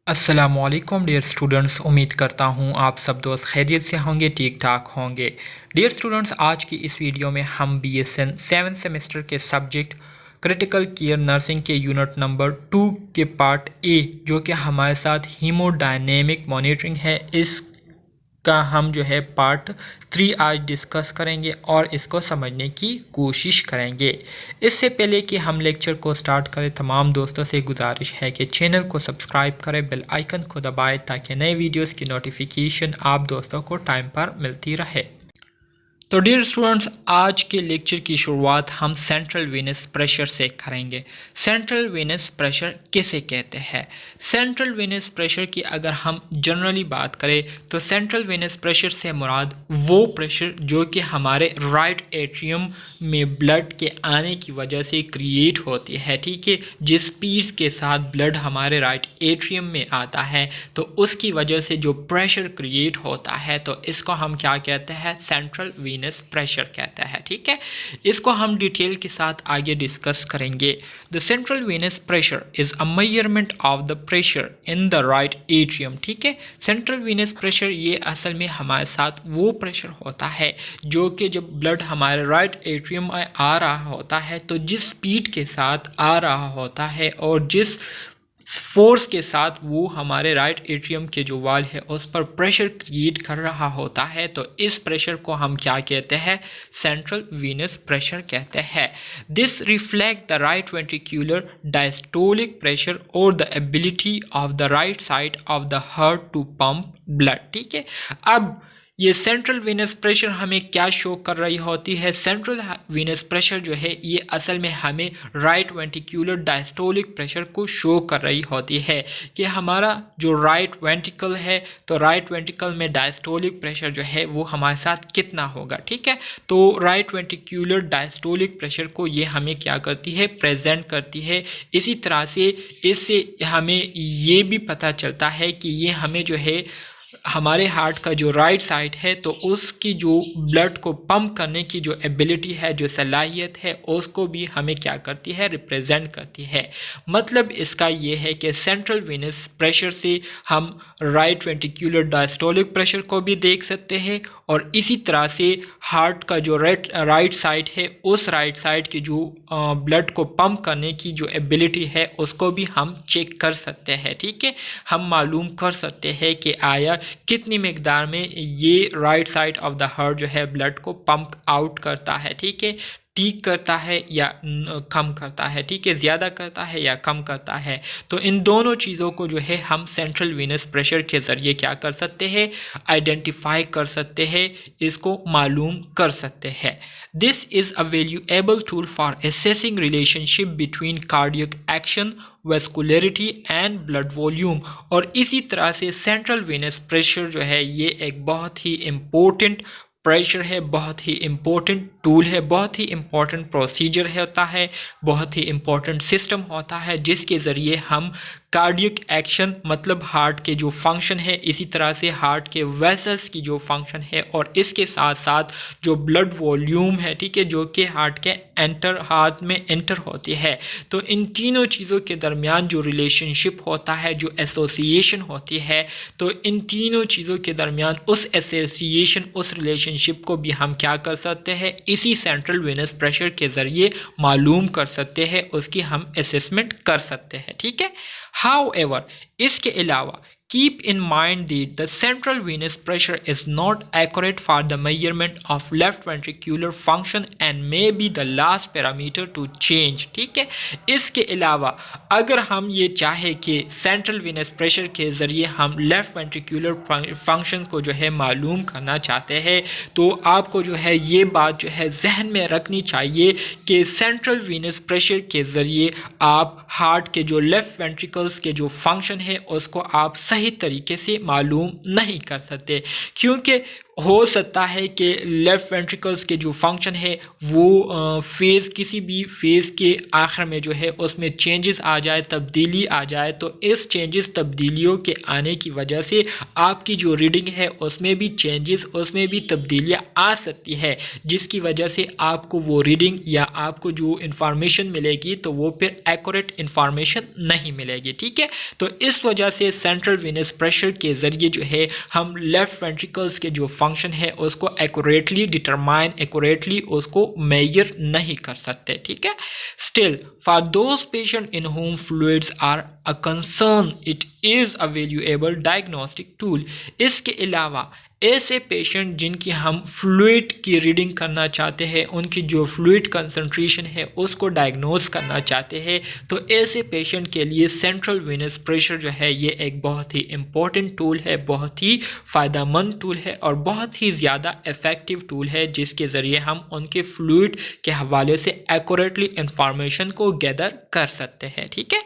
अस्सलामुअलैकुम dear students, उम्मीद करता हूँ आप सब दोस्त खैरियत से होंगे, ठीक ठाक होंगे। डियर स्टूडेंट्स, आज की इस वीडियो में हम BSN 7th सेमेस्टर के सब्जेक्ट क्रिटिकल केयर नर्सिंग के यूनिट नंबर 2 के पार्ट ए, जो कि हमारे साथ हीमोडायनेमिक मॉनिटरिंग है, इसका हम जो है पार्ट 3 आज डिस्कस करेंगे और इसको समझने की कोशिश करेंगे। इससे पहले कि हम लेक्चर को स्टार्ट करें, तमाम दोस्तों से गुजारिश है कि चैनल को सब्सक्राइब करें, बेल आइकन को दबाएं ताकि नए वीडियोस की नोटिफिकेशन आप दोस्तों को टाइम पर मिलती रहे। तो डियर स्टूडेंट्स, आज के लेक्चर की शुरुआत हम सेंट्रल वेनस प्रेशर से करेंगे। सेंट्रल वेनस प्रेशर किसे कहते हैं? सेंट्रल वेनस प्रेशर की अगर हम जनरली बात करें तो सेंट्रल वेनस प्रेशर से मुराद वो प्रेशर जो कि हमारे राइट एट्रियम में ब्लड के आने की वजह से क्रिएट होती है, ठीक है। जिस स्पीड के साथ ब्लड हमारे राइट एट्रियम में आता है तो उसकी वजह से जो प्रेशर क्रिएट होता है तो इसको हम क्या कहते हैं? सेंट्रल वेनस प्रेशर कहता है, ठीक है। इसको हम डिटेल के साथ आगे डिस्कस करेंगे। The central venous pressure is a measurement of the pressure in the right atrium, ठीक है। सेंट्रल वेनस प्रेशर ये असल में हमारे साथ वो प्रेशर होता है जो कि जब ब्लड हमारे राइट एट्रियम में आ रहा होता है तो जिस स्पीड के साथ आ रहा होता है और जिस फोर्स के साथ वो हमारे राइट एट्रियम के जो वाल है उस पर प्रेशर क्रिएट कर रहा होता है, तो इस प्रेशर को हम क्या कहते हैं? सेंट्रल वेनस प्रेशर कहते हैं। This reflect the right ventricular diastolic pressure और the ability of the right side of the heart to pump blood, ठीक है। अब ये सेंट्रल वेनस प्रेशर हमें क्या शो कर रही होती है? सेंट्रल वेनस प्रेशर जो है ये असल में हमें राइट वेंट्रिकुलर डायस्टोलिक प्रेशर को शो कर रही होती है कि हमारा जो राइट वेंट्रिकल है तो राइट वेंट्रिकल में डायस्टोलिक प्रेशर जो है वो हमारे साथ कितना होगा, ठीक है। तो राइट वेंट्रिकुलर डायस्टोलिक प्रेशर को ये हमें क्या करती है? प्रेजेंट करती है। इसी तरह से इससे हमें ये भी पता चलता है कि ये हमें जो है हमारे हार्ट का जो राइट साइड है तो उसकी जो ब्लड को पंप करने की जो एबिलिटी है, जो सलाहियत है, उसको भी हमें क्या करती है? रिप्रेजेंट करती है। मतलब इसका ये है कि सेंट्रल वेनस प्रेशर से हम राइट वेंट्रिकुलर डायस्टोलिक प्रेशर को भी देख सकते हैं और इसी तरह से हार्ट का जो राइट साइड है उस राइट साइड की जो ब्लड को पंप करने की जो एबिलिटी है उसको भी हम चेक कर सकते हैं, ठीक है। हम मालूम कर सकते हैं कि आया कितनी मिकदार में ये right side of the heart जो है ब्लड को पंप आउट करता है, ठीक है। ठीक करता है या कम करता है, ठीक है, ज़्यादा करता है या कम करता है। तो इन दोनों चीज़ों को जो है हम सेंट्रल वेनस प्रेशर के ज़रिए क्या कर सकते हैं? आइडेंटिफाई कर सकते हैं, इसको मालूम कर सकते हैं। This is a valuable tool for assessing relationship between cardiac action, vascularity and blood volume. और इसी तरह से सेंट्रल वेनस प्रेशर जो है ये एक बहुत ही इम्पोर्टेंट प्रेशर है, बहुत ही इम्पोर्टेंट टूल है, बहुत ही इम्पोर्टेंट प्रोसीजर होता है, बहुत ही इम्पोर्टेंट सिस्टम होता है जिसके ज़रिए हम कार्डियक एक्शन मतलब हार्ट के जो फंक्शन है, इसी तरह से हार्ट के वेसल्स की जो फंक्शन है और इसके साथ साथ जो ब्लड वॉल्यूम है, ठीक है, जो कि हार्ट के हार्ट में एंटर होती है, तो इन तीनों चीज़ों के दरमियान जो रिलेशनशिप होता है, जो एसोसिएशन होती है, तो इन तीनों चीज़ों के दरमियान उस एसोसिएशन, उस रिलेशनशिप को भी हम क्या कर सकते हैं? इसी सेंट्रल वेनस प्रेशर के ज़रिए मालूम कर सकते हैं, उसकी हम असेसमेंट कर सकते हैं, ठीक है। However, इसके अलावा keep in mind that the central venous pressure is not accurate for the measurement of left ventricular function and may be the last parameter to change, ठीक है। इसके अलावा अगर हम ये चाहे कि सेंट्रल वेनस प्रेशर के ज़रिए हम लेफ़्ट वेंट्रिकुलर फंक्शन को जो है मालूम करना चाहते हैं तो आपको जो है ये बात जो है जहन में रखनी चाहिए कि सेंट्रल वेनस प्रेशर के ज़रिए आप हार्ट के जो लेफ़्ट वेंट्रिकल्स के जो फंक्शन है उसको आप सही तरीके से मालूम नहीं कर सकते, क्योंकि हो सकता है कि लेफ़्ट वेंट्रिकल्स के जो फंक्शन है वो फेज़ किसी भी फेज़ के आखिर में जो है उसमें चेंजेस आ जाए, तब्दीली आ जाए। तो इस चेंजेस तब्दीलियों के आने की वजह से आपकी जो रीडिंग है उसमें भी चेंजेस, उसमें भी तब्दीलियाँ आ सकती है, जिसकी वजह से आपको वो रीडिंग या आपको जो इंफॉर्मेशन मिलेगी तो वो फिर एक्यूरेट इंफॉर्मेशन नहीं मिलेगी। ठीक है, तो इस वजह से सेंट्रल वेनस प्रेशर के ज़रिए जो है हम लेफ़्ट वेंट्रिकल्स के जो फंक्शन है उसको एक्यूरेटली डिटरमाइन, एक्यूरेटली उसको मेजर नहीं कर सकते। ठीक है, still for those patient in home fluids are a concern it is a valuable diagnostic tool. इसके अलावा ऐसे पेशेंट जिनकी हम फ्लूइड की रीडिंग करना चाहते हैं, उनकी जो फ्लूइड कंसंट्रेशन है उसको डायग्नोज करना चाहते हैं, तो ऐसे पेशेंट के लिए सेंट्रल वेनस प्रेशर जो है ये एक बहुत ही इम्पोर्टेंट टूल है, बहुत ही फ़ायदेमंद टूल है और बहुत ही ज़्यादा इफ़ेक्टिव टूल है, जिसके ज़रिए हम उनके फ्लूइड के हवाले से एक्यूरेटली इंफॉर्मेशन को गैदर कर सकते हैं। ठीक है,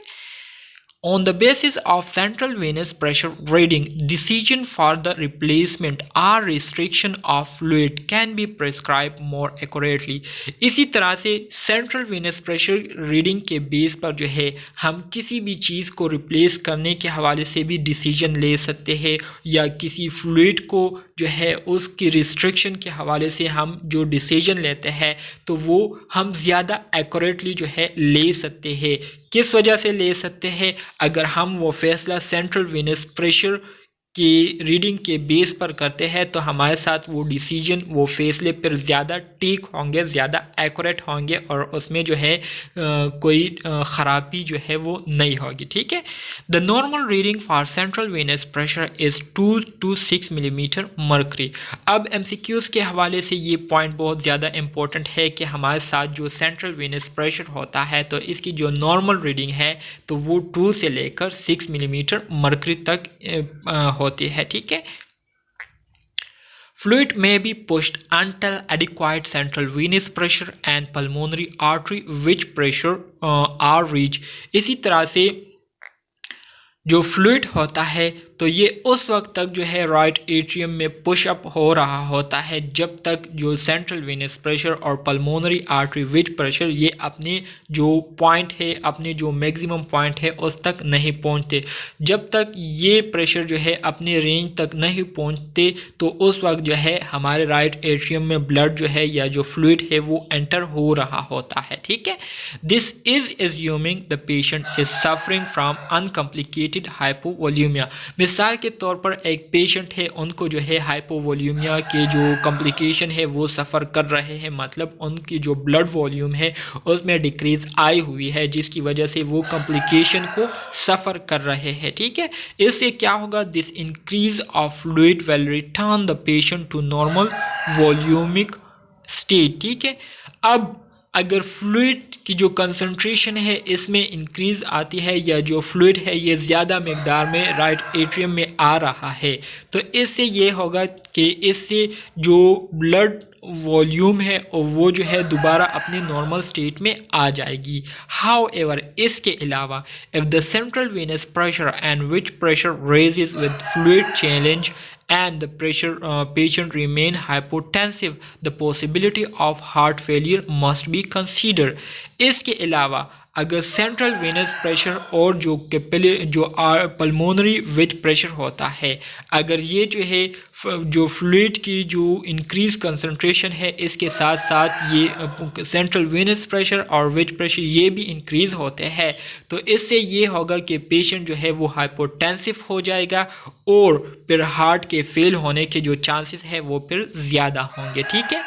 on the basis of central venous pressure reading, decision for the replacement or restriction of fluid can be prescribed more accurately। इसी तरह से सेंट्रल वेनस प्रेशर रीडिंग के बेस पर जो है हम किसी भी चीज़ को रिप्लेस करने के हवाले से भी डिसीजन ले सकते हैं, या किसी फ्लूइड को जो है उसकी रिस्ट्रिक्शन के हवाले से हम जो डिसीजन लेते हैं तो वो हम ज़्यादा एक्यूरेटली जो है ले सकते हैं। किस वजह से ले सकते हैं? अगर हम वो फैसला सेंट्रल वेनस प्रेशर की रीडिंग के बेस पर करते हैं तो हमारे साथ वो डिसीजन, वो फैसले पर ज़्यादा ठीक होंगे, ज़्यादा एक्यूरेट होंगे और उसमें जो है कोई ख़राबी जो है वो नहीं होगी। ठीक है, the normal reading for central venous pressure is 2 to 6 millimetre mercury. अब MCQs के हवाले से ये पॉइंट बहुत ज़्यादा इम्पोर्टेंट है कि हमारे साथ जो सेंट्रल वेनस प्रेशर होता है तो इसकी जो नॉर्मल रीडिंग है तो वो 2 से लेकर 6 मिलीमीटर मर्करी तक होती है। ठीक है, fluid may be pushed until adequate central venous pressure and pulmonary artery which pressure are reached। इसी तरह से जो फ्लूइड होता है तो ये उस वक्त तक जो है राइट एट्रियम में पुश अप हो रहा होता है जब तक जो सेंट्रल वेनस प्रेशर और पल्मोनरी आर्टरी विच प्रेशर ये अपने जो पॉइंट है, अपने जो मैक्सिमम पॉइंट है उस तक नहीं पहुंचते। जब तक ये प्रेशर जो है अपने रेंज तक नहीं पहुंचते तो उस वक्त जो है हमारे राइट एट्रियम में ब्लड जो है या जो फ्लूइड है वो एंटर हो रहा होता है। ठीक है, this is assuming the patient is suffering from uncomplicated hypovolemia. मिसाल के तौर पर एक पेशेंट है, उनको जो है हाइपोवोल्यूमिया के जो कॉम्प्लिकेशन है वो सफ़र कर रहे हैं, मतलब उनकी जो ब्लड वॉल्यूम है उसमें डिक्रीज आई हुई है जिसकी वजह से वो कॉम्प्लिकेशन को सफ़र कर रहे हैं। ठीक है, इससे क्या होगा, this increase of fluid will return the patient to normal volumic state. ठीक है, अब अगर फ्लूइड की जो कंसंट्रेशन है इसमें इंक्रीज़ आती है या जो फ्लूइड है ये ज़्यादा मकदार में राइट एट्रियम में आ रहा है तो इससे ये होगा कि इससे जो ब्लड वॉल्यूम है और वो जो है दोबारा अपने नॉर्मल स्टेट में आ जाएगी। हाउ एवर इसके अलावा if the central venous pressure and which pressure raises with fluid challenge and the patient remain hypotensive, the possibility of heart failure must be considered। इसके अलावा अगर सेंट्रल वेनस प्रेशर और जो pulmonary विच pressure होता है, अगर ये जो है जो फ्लूइड की जो इंक्रीज कंसंट्रेशन है इसके साथ साथ ये सेंट्रल वेनस प्रेशर और विच प्रेशर ये भी इंक्रीज़ होते हैं तो इससे ये होगा कि पेशेंट जो है वो हाइपोटेंसिव हो जाएगा और फिर हार्ट के फेल होने के जो चांसेस है वो फिर ज़्यादा होंगे। ठीक है,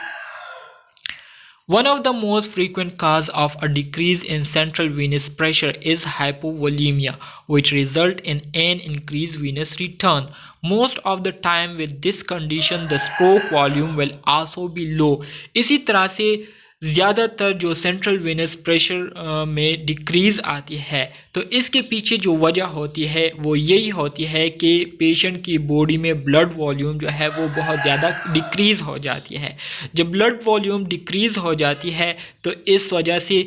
one of the most frequent cause of a decrease in central venous pressure is hypovolemia, which result in an increased venous return। Most of the time with this condition the stroke volume will also be low। इसी तरह से ज़्यादातर जो central venous pressure में decrease आती है, तो इसके पीछे जो वजह होती है वो यही होती है कि पेशेंट की बॉडी में ब्लड वॉल्यूम जो है वो बहुत ज़्यादा डिक्रीज़ हो जाती है। जब ब्लड वॉल्यूम डिक्रीज़ हो जाती है तो इस वजह से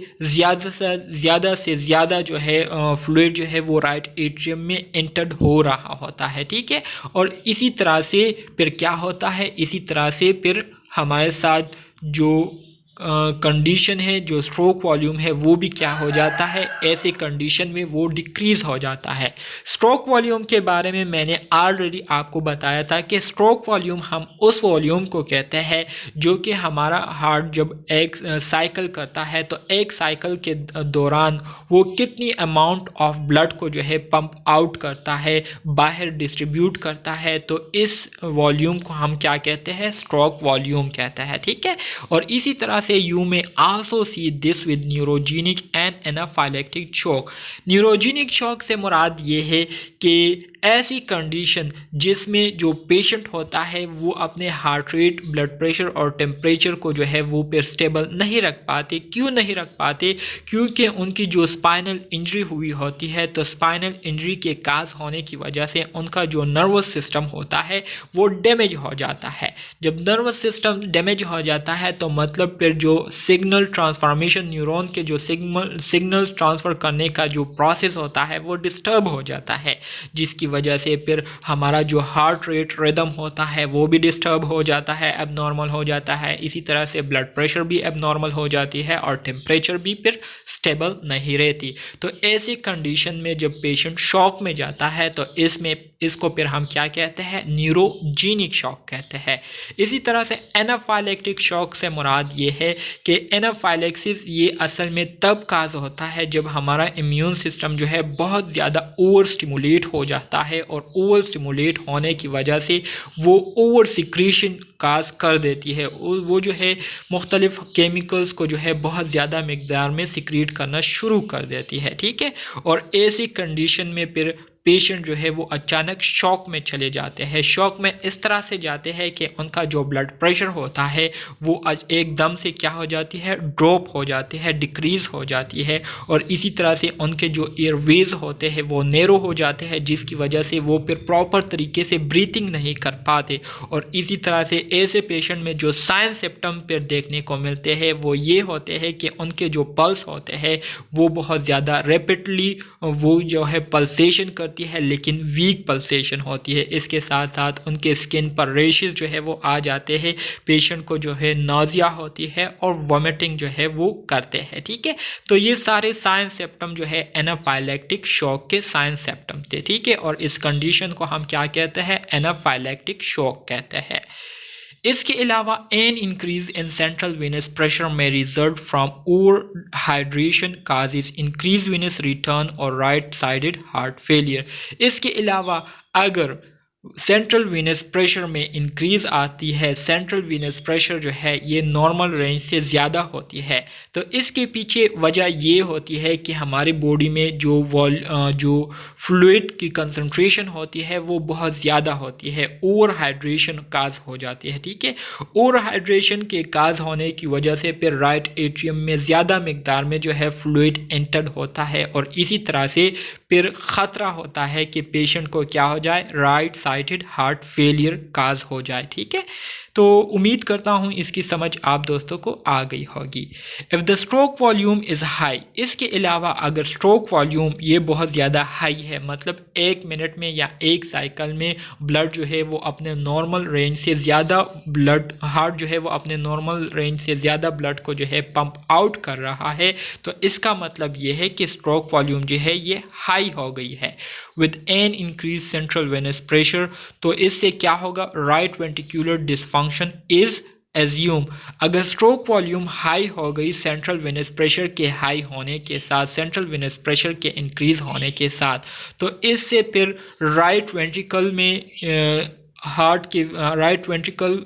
ज़्यादा जो है फ्लूइड जो है वो राइट एट्रियम में एंटर्ड हो रहा होता है, ठीक है। और इसी तरह से फिर क्या होता है, इसी तरह से फिर हमारे साथ जो कंडीशन है, जो स्ट्रोक वॉल्यूम है वो भी क्या हो जाता है, ऐसे कंडीशन में वो डिक्रीज़ हो जाता है। स्ट्रोक वॉल्यूम के बारे में मैंने ऑलरेडी आपको बताया था कि स्ट्रोक वॉल्यूम हम उस वॉल्यूम को कहते हैं जो कि हमारा हार्ट जब एक साइकिल करता है तो एक साइकिल के दौरान वो कितनी अमाउंट ऑफ ब्लड को जो है पंप आउट करता है, बाहर डिस्ट्रीब्यूट करता है, तो इस वॉल्यूम को हम क्या कहते हैं, स्ट्रोक वॉल्यूम कहते हैं, ठीक है। और इसी तरह से you may also see this with neurogenic and anaphylactic shock। Neurogenic shock से मुराद ये है कि ऐसी कंडीशन जिसमें जो पेशेंट होता है वो अपने हार्ट रेट, ब्लड प्रेशर और टेम्परेचर को जो है वो फिर स्टेबल नहीं रख पाते। क्यों नहीं रख पाते? क्योंकि उनकी जो स्पाइनल इंजरी हुई होती है, तो स्पाइनल इंजरी के काज होने की वजह से उनका जो नर्वस सिस्टम होता है वो डैमेज हो जाता है। जब नर्वस सिस्टम डैमेज हो जाता है तो मतलब फिर जो सिग्नल ट्रांसफॉर्मेशन, न्यूरॉन के जो सिग्नल ट्रांसफ़र करने का जो प्रोसेस होता है वो डिस्टर्ब हो जाता है, जिसकी वजह से फिर हमारा जो हार्ट रेट रिदम होता है वो भी डिस्टर्ब हो जाता है, एबनॉर्मल हो जाता है। इसी तरह से ब्लड प्रेशर भी एबनॉर्मल हो जाती है और टेम्परेचर भी फिर स्टेबल नहीं रहती। तो ऐसी कंडीशन में जब पेशेंट शॉक में जाता है तो इसको फिर हम क्या कहते हैं, न्यूरोजेनिक शॉक कहते हैं। इसी तरह से एनाफाइलेक्टिक शॉक से मुराद ये है कि एनाफाइलेक्सिस ये असल में तब काज होता है जब हमारा इम्यून सिस्टम जो है बहुत ज़्यादा ओवर स्टिमुलेट हो जाता है, और ओवर स्टिमुलेट होने की वजह से वो ओवर सिक्रीशन काज कर देती है। वो जो है मुख्तलिफ केमिकल्स को जो है बहुत ज़्यादा मिकदार में सिक्रीट करना शुरू कर देती है, ठीक है। और ऐसी कंडीशन में फिर पेशेंट जो है वो अचानक शॉक में चले जाते हैं। शॉक में इस तरह से जाते हैं कि उनका जो ब्लड प्रेशर होता है वो एकदम से क्या हो जाती है, ड्रॉप हो जाती है, डिक्रीज़ हो जाती है। और इसी तरह से उनके जो एयरवेज होते हैं वो नैरो हो जाते हैं, जिसकी वजह से वो फिर प्रॉपर तरीके से ब्रीथिंग नहीं कर पाते। और इसी तरह से ऐसे पेशेंट में जो साइन सिम्टम फिर देखने को मिलते हैं वो ये होते हैं कि उनके जो पल्स होते हैं वो बहुत ज़्यादा रैपिडली वो जो है पल्सेशन करती है, लेकिन वीक पल्सेशन होती है। इसके साथ साथ उनके स्किन पर रेशेस जो है वो आ जाते हैं, पेशेंट को जो है नाजिया होती है और वॉमिटिंग जो है वो करते हैं, ठीक है। तो ये सारे साइन सिम्टम जो है एनाफाइलेक्टिक शॉक के साइन सिम्टम थे, ठीक है। और इस कंडीशन को हम क्या कहते हैं, एनाफाइलेक्टिक शॉक कहते हैं। इसके अलावा an increase in central venous pressure में result from over hydration causes increase venous return और राइट साइडेड हार्ट फेलियर। इसके अलावा अगर सेंट्रल वेनस प्रेशर में इंक्रीज़ आती है, सेंट्रल वेनस प्रेशर जो है ये नॉर्मल रेंज से ज़्यादा होती है, तो इसके पीछे वजह ये होती है कि हमारी बॉडी में जो फ्लूइड की कंसंट्रेशन होती है वो बहुत ज़्यादा होती है, ओवर हाइड्रेशन काज हो जाती है, ठीक है। ओवर हाइड्रेशन के काज होने की वजह से फिर राइट एट्रियम में ज़्यादा मिकदार में जो है फ्लूइड एंटर्ड होता है, और इसी तरह से फिर ख़तरा होता है कि पेशेंट को क्या हो जाए, राइट साइडेड हार्ट फेलियर काज हो जाए, ठीक है। तो उम्मीद करता हूँ इसकी समझ आप दोस्तों को आ गई होगी। If the stroke volume is high, इसके अलावा अगर स्ट्रोक वॉल्यूम ये बहुत ज़्यादा हाई है, मतलब 1 मिनट में या 1 साइकिल में ब्लड जो है वो अपने नॉर्मल रेंज से ज़्यादा ब्लड, हार्ट जो है वो अपने नॉर्मल रेंज से ज़्यादा ब्लड को जो है पंप आउट कर रहा है, तो इसका मतलब ये है कि स्ट्रोक वॉल्यूम जो है ये हाई हो गई है। With an increase central venous pressure, तो इससे क्या होगा, right ventricular dysfunction is assume. अगर स्ट्रोक वॉल्यूम हाई हो गई सेंट्रल वेनस प्रेशर के हाई होने के साथ, सेंट्रल वेनस प्रेशर के इंक्रीज होने के साथ, तो इससे फिर राइट वेंट्रिकल में हार्ट के राइट वेंट्रिकल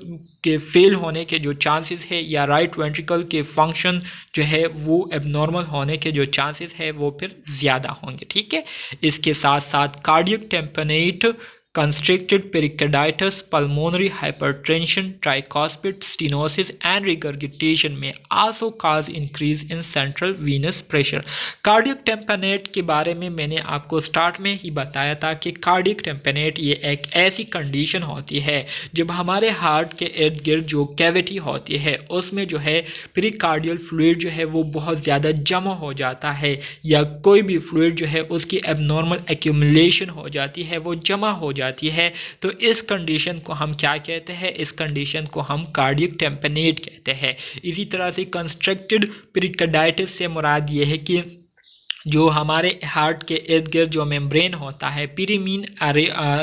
के फेल होने के जो चांसेस है, या राइट वेंट्रिकल के फंक्शन जो है वो एबनॉर्मल होने के जो चांसेस है वो फिर ज़्यादा होंगे, ठीक है। इसके साथ साथ cardiac टेम्पनेट constricted pericarditis, pulmonary hypertension, tricuspid stenosis and regurgitation may also cause increase in central venous pressure. Cardiac tamponade के बारे में मैंने आपको स्टार्ट में ही बताया था कि कार्डियक टेम्पनेट ये एक ऐसी कंडीशन होती है जब हमारे हार्ट के इर्द गिर्द जो कैविटी होती है उसमें जो है पेरिकार्डियल फ्लूइड जो है वो बहुत ज़्यादा जमा हो जाता है, या कोई भी फ्लूइड जो है उसकी एबनॉर्मल एक्यूमुलेशन हो जाती है, वो जमा हो जाती है। तो इस कंडीशन को हम क्या कहते हैं? इस कंडीशन को हम कार्डियक टेम्पनेट कहते हैं। इसी तरह से कंस्ट्रक्टेड पेरिकार्डाइटिस से मुराद ये है कि जो हमारे हार्ट के इर्द गिर्द जो मेम्ब्रेन होता है, पीरी मीन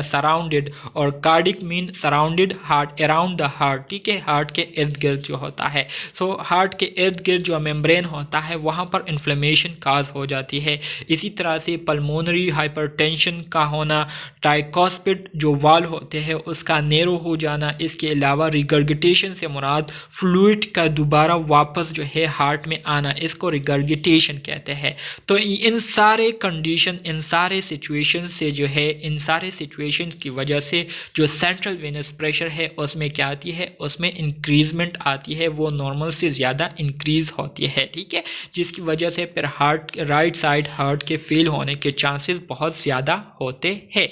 सराउंडेड और cardiac mean surrounded heart around the heart, ठीक है, हार्ट के इर्द गिर्द जो होता है। सो हार्ट के इर्द गिर्द जो मेम्ब्रेन होता है वहाँ पर इन्फ्लेमेशन काज हो जाती है। इसी तरह से पल्मोनरी हाइपरटेंशन का होना, ट्राइकोस्पिड जो वाल होते हैं उसका नैरो हो जाना, इसके अलावा रिगर्गिटेशन से मुराद फ्लूइड का दोबारा वापस जो है हार्ट में आना, इसको रिगर्गिटेशन कहते हैं। तो इन सारे कंडीशन, इन सारे सिचुएशन से जो है, इन सारे सिचुएशन की वजह से जो सेंट्रल वेनस प्रेशर है उसमें क्या आती है? उसमें इंक्रीजमेंट आती है, वो नॉर्मल से ज़्यादा इंक्रीज़ होती है, ठीक है, जिसकी वजह से फिर हार्ट, राइट साइड हार्ट के फेल होने के चांसेस बहुत ज़्यादा होते हैं।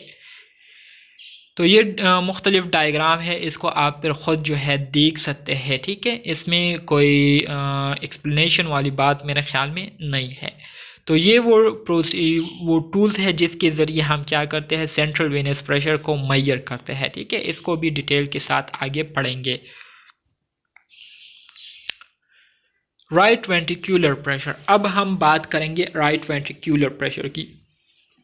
तो ये मुख्तलिफ डायग्राम है, इसको आप फिर ख़ुद जो है देख सकते हैं, ठीक है, इसमें कोई एक्सप्लेनेशन वाली बात मेरे ख्याल में नहीं है। तो ये वो टूल्स है जिसके ज़रिए हम क्या करते हैं? सेंट्रल वेनस प्रेशर को मेजर करते हैं, ठीक है, इसको भी डिटेल के साथ आगे पढ़ेंगे। राइट वेंट्रिक्यूलर प्रेशर, अब हम बात करेंगे राइट वेंट्रिक्यूलर प्रेशर की।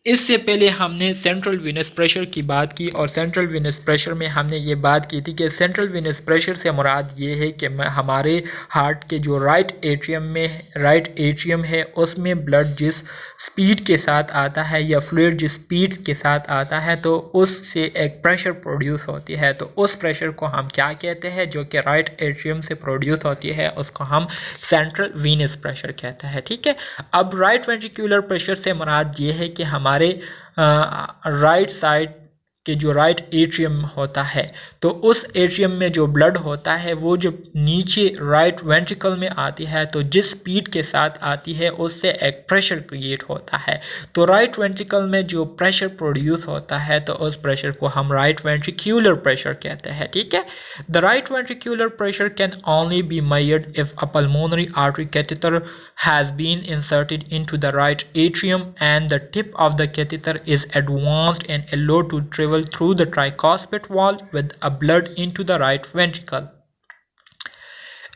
इससे पहले हमने सेंट्रल वेनस प्रेशर की बात की, और सेंट्रल वेनस प्रेशर में हमने ये बात की थी कि सेंट्रल वेनस प्रेशर से मुराद ये है कि हमारे हार्ट के जो राइट एट्रियम है उसमें ब्लड जिस स्पीड के साथ आता है या फ्लूइड जिस स्पीड के साथ आता है तो उससे एक प्रेशर प्रोड्यूस होती है। तो उस प्रेशर को हम क्या कहते हैं? जो कि राइट एट्रियम से प्रोड्यूस होती है उसको हम सेंट्रल वेनस प्रेशर कहते हैं, ठीक है। अब राइट वेंट्रिक्यूलर प्रेशर से मुराद ये है कि हमारे राइट साइड के जो राइट एट्रियम होता है तो उस एट्रियम में जो ब्लड होता है वो जब नीचे राइट वेंट्रिकल में आती है तो जिस स्पीड के साथ आती है उससे एक प्रेशर क्रिएट होता है। तो राइट वेंट्रिकल में जो प्रेशर प्रोड्यूस होता है तो उस प्रेशर को हम राइट वेंट्रिक्यूलर प्रेशर कहते हैं, ठीक है। The right ventricular pressure can only be measured if a pulmonary artery catheter has been inserted into the right atrium and the tip of the catheter is advanced and allowed to travel through the tricuspid wall with a blood into the right ventricle.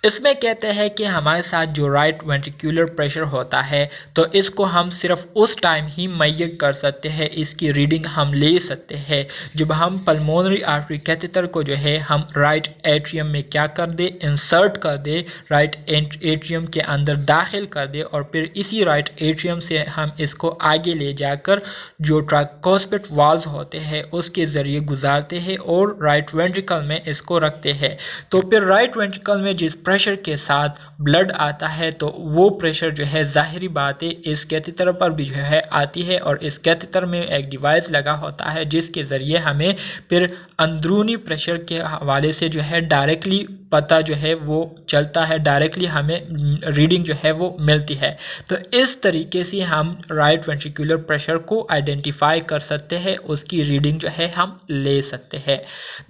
इसमें कहते हैं कि हमारे साथ जो right ventricular pressure होता है तो इसको हम सिर्फ उस टाइम ही मेजर कर सकते हैं, इसकी रीडिंग हम ले सकते हैं जब हम पल्मोनरी आर्टरी कैथेटर को जो है हम राइट एट्रियम में क्या कर दे? इंसर्ट कर दे, राइट एट्रियम के अंदर दाखिल कर दे और फिर इसी राइट एट्रियम से हम इसको आगे ले जाकर जो ट्राइकोस्पिड वाल्व होते हैं उसके ज़रिए गुजारते हैं और राइट वेंट्रिकल में इसको रखते हैं। तो फिर राइट वेंट्रिकल में जिस प्रेशर के साथ ब्लड आता है तो वो प्रेशर जो है ज़ाहिरी बात है इस कैथेटर पर भी जो है आती है और इस कैथेटर में एक डिवाइस लगा होता है जिसके ज़रिए हमें फिर अंदरूनी प्रेशर के हवाले से जो है डायरेक्टली पता जो है वो चलता है, डायरेक्टली हमें रीडिंग जो है वो मिलती है। तो इस तरीके से हम राइट वेंट्रिक्यूलर प्रेशर को आइडेंटिफाई कर सकते हैं, उसकी रीडिंग जो है हम ले सकते हैं।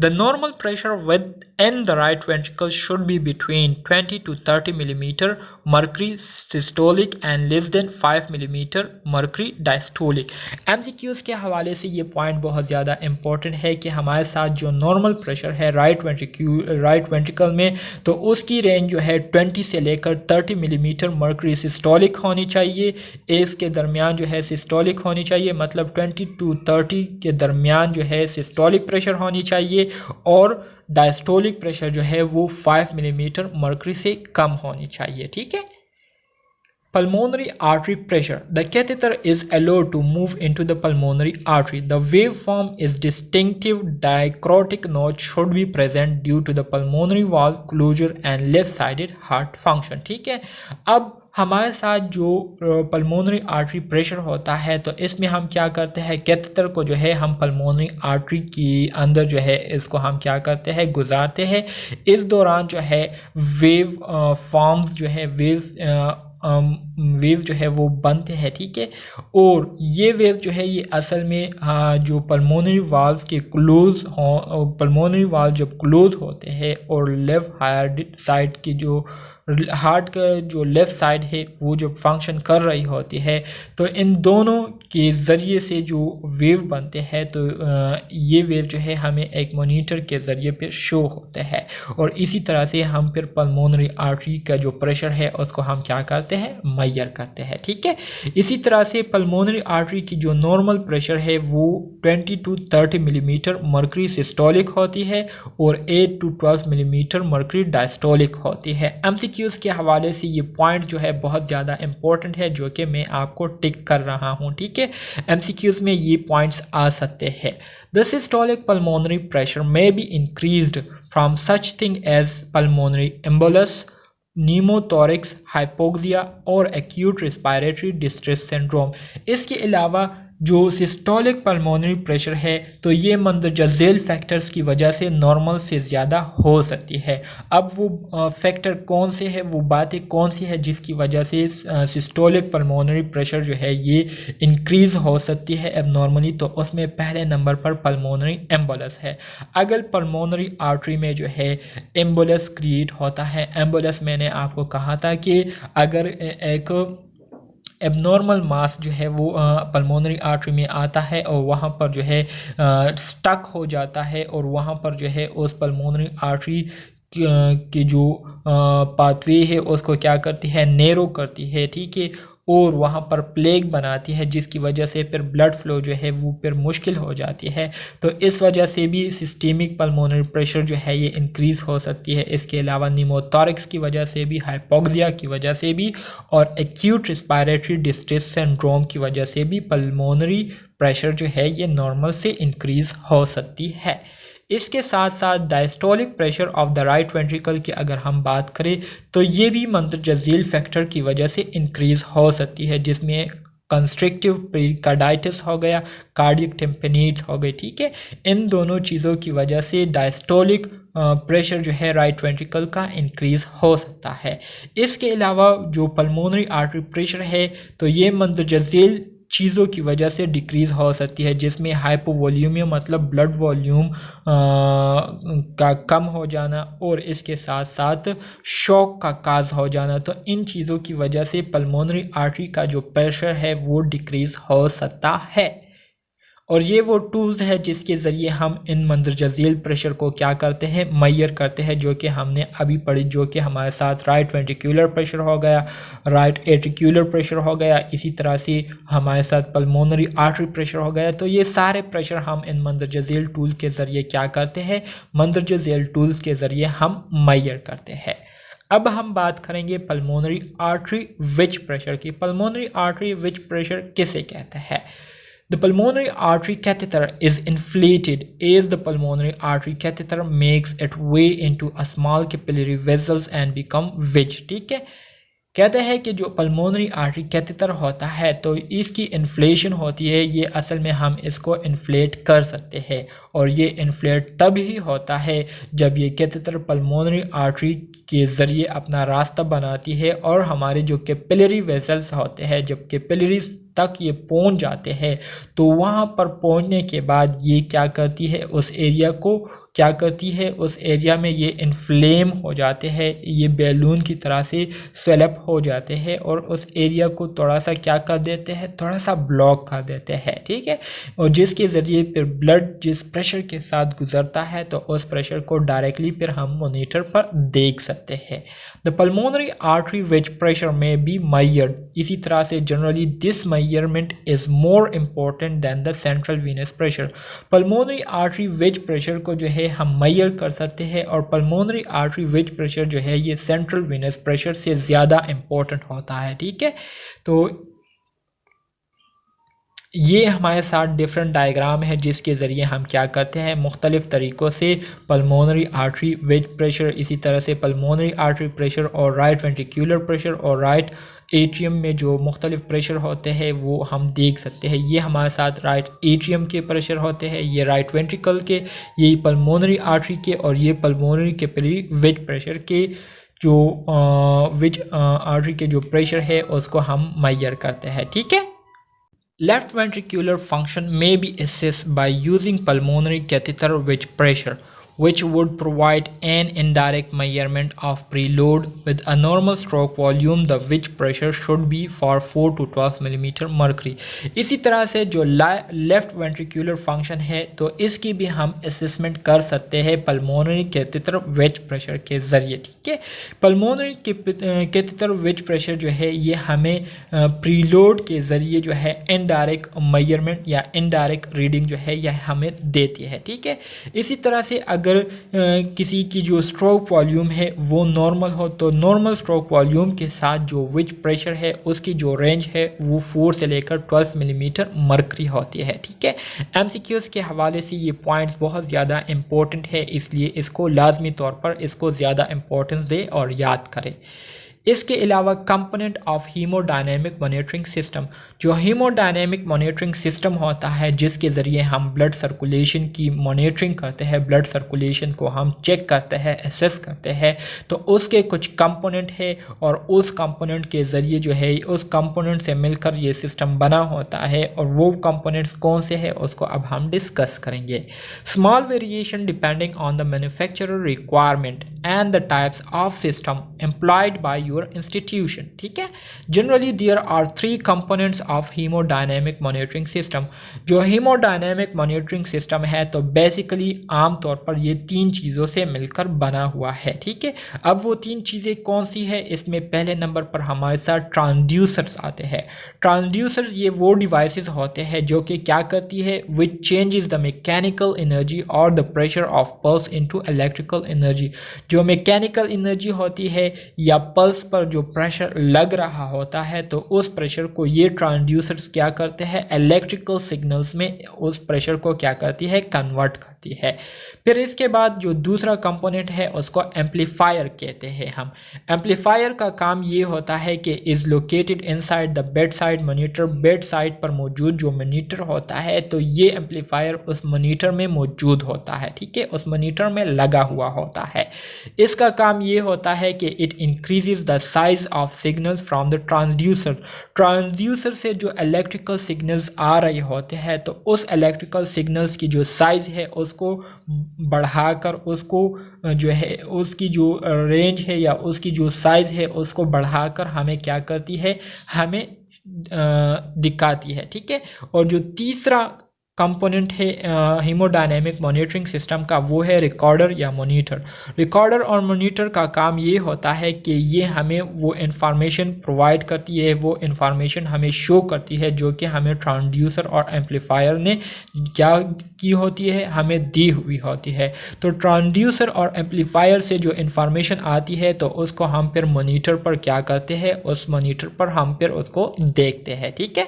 The normal pressure with in the right ventricle should be between 20 to 30 millimeter mercury systolic and less than 5 millimeter mercury diastolic। MCQs के हवाले से ये पॉइंट बहुत ज़्यादा इंपॉर्टेंट है कि हमारे साथ जो नॉर्मल प्रेशर है राइट वेंट्रिकल में तो उसकी रेंज जो है 20 से लेकर 30 मिलीमीटर मर्करी सिस्टोलिक होनी चाहिए। इसके दरमियान जो है सिस्टोलिक होनी चाहिए, मतलब 20 to 30 के दरमियान जो है सिस्टोलिक प्रेशर होनी चाहिए और डायस्टोलिक प्रेशर जो है वो 5 मिलीमीटर मर्करी से कम होनी चाहिए, ठीक है। Pulmonary artery pressure. The catheter is allowed to move into the pulmonary artery. The waveform is distinctive. Dicrotic note should be present due to the pulmonary valve closure and left-sided heart function. ठीक है, अब हमारे साथ जो pulmonary artery pressure होता है तो इसमें हम क्या करते हैं, कैथेटर को जो है हम पल्मोनरी आर्टरी के अंदर जो है इसको हम क्या करते हैं, गुजारते हैं। इस दौरान जो है वेव फॉर्म्स जो है वेव जो है वो बनते हैं, ठीक है। और ये वेव जो है ये असल में जो पल्मोनरी वाल्व्स के क्लोज हो, पल्मोनरी वाल्व जब क्लोज होते हैं और लेफ्ट हायर साइड की जो हार्ट का जो लेफ़्ट साइड है वो जब फंक्शन कर रही होती है तो इन दोनों के ज़रिए से जो वेव बनते हैं तो ये वेव जो है हमें एक मॉनिटर के ज़रिए पे शो होते हैं। और इसी तरह से हम फिर पल्मोनरी आर्टरी का जो प्रेशर है उसको हम क्या करते हैं, मेजर करते हैं, ठीक है। इसी तरह से पल्मोनरी आर्टरी की जो नॉर्मल प्रेशर है वो 20 to 30 मिलीमीटर मर्करी सिस्टोलिक होती है और 8 to 12 मिलीमीटर मर्करी डायस्टोलिक होती है। MCQs के हवाले से ये पॉइंट जो है बहुत ज़्यादा इंपॉर्टेंट है जो कि मैं आपको टिक कर रहा हूँ, ठीक है। MCQs में ये पॉइंट्स आ सकते हैं। The systolic pulmonary pressure may be increased from such thing as pulmonary embolus, pneumothorax, hypoxia और एक्यूट रेस्पिरेटरी डिस्ट्रेस सिंड्रोम। इसके अलावा जो सिस्टोलिक पल्मोनरी प्रेशर है तो ये मंदरजा झेल फैक्टर्स की वजह से नॉर्मल से ज़्यादा हो सकती है। अब वो फैक्टर कौन से है, वो बातें कौन सी है जिसकी वजह से सिस्टोलिक पल्मोनरी प्रेशर जो है ये इंक्रीज़ हो सकती है अब नॉर्मली, तो उसमें पहले नंबर पर पल्मोनरी एम्बोलस है। अगर पल्मोनरी आर्टरी में जो है एम्बोलस क्रिएट होता है, एम्बोलस मैंने आपको कहा था कि अगर एक एबनॉर्मल मास जो है वो पल्मोनरी आर्टरी में आता है और वहाँ पर जो है स्टक हो जाता है और वहाँ पर जो है उस पल्मोनरी आर्टरी की जो पाथवे है उसको क्या करती है, नैरो करती है, ठीक है। और वहाँ पर प्लेग बनाती है जिसकी वजह से फिर ब्लड फ्लो जो है वो फिर मुश्किल हो जाती है। तो इस वजह से भी सिस्टेमिक पल्मोनरी प्रेशर जो है ये इंक्रीज़ हो सकती है। इसके अलावा नीमोथोरिक्स की वजह से भी, हाइपोक्सिया की वजह से भी और एक्यूट रेस्पिरेटरी डिस्ट्रेस सिंड्रोम की वजह से भी पल्मोनरी प्रेशर जो है ये नॉर्मल से इंक्रीज़ हो सकती है। इसके साथ साथ diastolic pressure of the right ventricle की अगर हम बात करें तो ये भी मंदरजा झेल फैक्टर की वजह से इंक्रीज़ हो सकती है, जिसमें कंस्ट्रिक्टिव पेरिकार्डाइटिस हो गया, कार्डियक टेम्पनेट हो गई, ठीक है। इन दोनों चीज़ों की वजह से डायस्टोलिक प्रेशर जो है राइट वेंट्रिकल का इंक्रीज़ हो सकता है। इसके अलावा जो पल्मोनरी आर्टरी प्रेशर है तो ये मंदरजा झेल चीज़ों की वजह से डिक्रीज़ हो सकती है, जिसमें हाइपोवॉल्यूमिया मतलब ब्लड वॉल्यूम का कम हो जाना और इसके साथ साथ शॉक का काज हो जाना। तो इन चीज़ों की वजह से पल्मोनरी आर्टरी का जो प्रेशर है वो डिक्रीज़ हो सकता है। और ये वो टूल्स है जिसके ज़रिए हम इन मंदरजा झेल प्रेशर को क्या करते हैं, मेजर करते हैं, जो कि हमने अभी पढ़ी, जो कि हमारे साथ राइट वेंट्रिकुलर प्रेशर हो गया, राइट एट्रिकुलर प्रेशर हो गया, इसी तरह से हमारे साथ पल्मोनरी आर्टरी प्रेशर हो गया। तो ये सारे प्रेशर हम इन मंदरजा झेल टूल के ज़रिए क्या करते हैं, मंदरजा झेल टूल्स के ज़रिए हम मेजर करते हैं। अब हम बात करेंगे पल्मोनरी आर्टरी विच प्रेशर की। पल्मोनरी आर्टरी विच प्रेशर किसे कहते हैं? The pulmonary artery catheter is inflated as the pulmonary artery catheter makes its way into a small capillary vessels and become wedge, ठीक है। कहते हैं कि जो पल्मोनरी आर्टरी कैथेटर होता है तो इसकी इन्फ्लेशन होती है, ये असल में हम इसको इन्फ्लेट कर सकते हैं और ये इन्फ्लेट तब ही होता है जब ये कैथेटर पल्मोनरी आर्टरी के ज़रिए अपना रास्ता बनाती है और हमारे जो कैपिलरी वेसल्स होते हैं, जब कैपिलरीज तक ये पहुंच जाते हैं तो वहाँ पर पहुंचने के बाद ये क्या करती है, उस एरिया को क्या करती है, उस एरिया में ये इन्फ्लेम हो जाते हैं, ये बैलून की तरह से स्वेलअप हो जाते हैं और उस एरिया को थोड़ा सा क्या कर देते हैं, थोड़ा सा ब्लॉक कर देते हैं, ठीक है। और जिसके ज़रिए फिर ब्लड जिस प्रेशर के साथ गुजरता है तो उस प्रेशर को डायरेक्टली फिर हम मॉनिटर पर देख सकते हैं। The pulmonary artery which pressure में बी मेजर्ड। इसी तरह से generally this measurement is more important than the central Venus pressure. Pulmonary artery which pressure को जो है हम मेजर कर सकते हैं और पल्मोनरी आर्टरी विच प्रेशर जो है ये सेंट्रल वीनस प्रेशर से ज़्यादा इम्पोर्टेंट होता है, ठीक है। तो ये हमारे साथ डिफरेंट डायग्राम है जिसके ज़रिए हम क्या करते हैं, मुख्तलिफ़ तरीक़ों से पल्मोनरी आर्टरी वेज प्रेशर, इसी तरह से पल्मोनरी आर्टरी प्रेशर और राइट वेंट्रिकुलर प्रेशर और राइट एट्रियम में जो मुख्तलिफ प्रेशर होते हैं वो हम देख सकते हैं। ये हमारे साथ राइट एट्रियम के प्रेशर होते हैं, ये राइट वेंट्रिकल के, ये पल्मोनरी आर्टरी के, और ये पल्मोनरी कैपिलरी वेज प्रेशर के जो वेज आर्टरी के जो प्रेशर है उसको हम मेजर करते हैं। ठीक है। Left ventricular function may be assessed by using pulmonary catheter wedge pressure, which would provide an indirect measurement of preload. With a normal stroke volume, the wedge pressure should be for 4 to 12 millimetre mercury. इसी तरह से जो left ventricular function है तो इसकी भी हम assessment कर सकते हैं पल्मोनरी कैथेटर वेज प्रेशर के ज़रिए। ठीक है। पल्मोनरी कैथेटर वेज प्रेशर जो है ये हमें प्रीलोड के ज़रिए जो है इनडायरेक्ट मेजरमेंट या इनडायरेक्ट रीडिंग जो है यह हमें देती है। ठीक है। इसी तरह से अगर किसी की जो स्ट्रोक वॉल्यूम है वो नॉर्मल हो तो नॉर्मल स्ट्रोक वॉल्यूम के साथ जो वेज प्रेशर है उसकी जो रेंज है वो 4 से लेकर 12 मिलीमीटर मर्करी होती है। ठीक है। एमसीक्यूज़ के हवाले से ये पॉइंट्स बहुत ज़्यादा इंपॉर्टेंट है, इसलिए इसको लाजमी तौर पर इसको ज़्यादा इंपॉर्टेंस दे और याद करें। इसके अलावा component of haemodynamic monitoring system, जो हीमोडायनेमिक मॉनिटरिंग सिस्टम होता है जिसके ज़रिए हम ब्लड सर्कुलेशन की मॉनिटरिंग करते हैं, ब्लड सर्कुलेशन को हम चेक करते हैं, एसेस करते हैं, तो उसके कुछ कंपोनेंट है और उस कंपोनेंट के ज़रिए जो है उस कंपोनेंट से मिलकर ये सिस्टम बना होता है। और वो कंपोनेंट्स कौन से हैं उसको अब हम डिस्कस करेंगे। Small variation depending on the manufacturer requirement and the types of system employed by your institution। ठीक है। Generally there are 3 components of haemodynamic monitoring system. जो हीमोडायनेमिक मॉनिटरिंग सिस्टम है तो बेसिकली आमतौर पर ये 3 चीज़ों से मिलकर बना हुआ है। ठीक है। अब वो 3 चीज़ें कौन सी है, इसमें पहले नंबर पर हमारे साथ ट्रांसड्यूसर्स आते हैं। ट्रांसड्यूसर ये वो डिवाइसेस होते हैं जो कि क्या करती है, which changes the mechanical energy और the pressure of pulse into electrical energy. जो मैकेनिकल एनर्जी होती है या पल्स पर जो प्रेशर लग रहा होता है तो उस प्रेशर को ये ट्रांसड्यूसर्स क्या करते हैं, इलेक्ट्रिकल सिग्नल्स में उस प्रेशर को क्या करती है, कन्वर्ट करती है। फिर इसके बाद जो दूसरा कंपोनेंट है उसको एम्पलीफायर कहते हैं हम। एम्पलीफायर का काम ये होता है कि is located inside the bed side monitor. Bed side पर मौजूद जो मोनीटर होता है तो ये एम्पलीफायर उस मोनीटर में मौजूद होता है। ठीक है। उस मोनीटर में लगा हुआ होता है। इसका काम ये होता है कि it increases the size of signals from the transducer. Transducer से जो इलेक्ट्रिकल सिग्नल्स आ रहे होते हैं तो उस इलेक्ट्रिकल सिग्नल्स की जो साइज है उसको बढ़ाकर उसको जो है उसकी जो रेंज है या उसकी जो साइज है उसको बढ़ाकर हमें क्या करती है, हमें दिखाती है। ठीक है। और जो तीसरा कंपोनेंट है हीमोडायनेमिक मॉनिटरिंग सिस्टम का वो है रिकॉर्डर या मॉनिटर। रिकॉर्डर और मॉनिटर का काम ये होता है कि ये हमें वो इंफॉर्मेशन प्रोवाइड करती है, वो इंफॉर्मेशन हमें शो करती है जो कि हमें ट्रांसड्यूसर और एम्पलीफायर ने क्या की होती है, हमें दी हुई होती है। तो ट्रांसड्यूसर और एम्पलीफायर से जो इंफॉर्मेशन आती है तो उसको हम फिर मॉनिटर पर क्या करते हैं, उस मॉनिटर पर हम फिर उसको देखते हैं। ठीक है।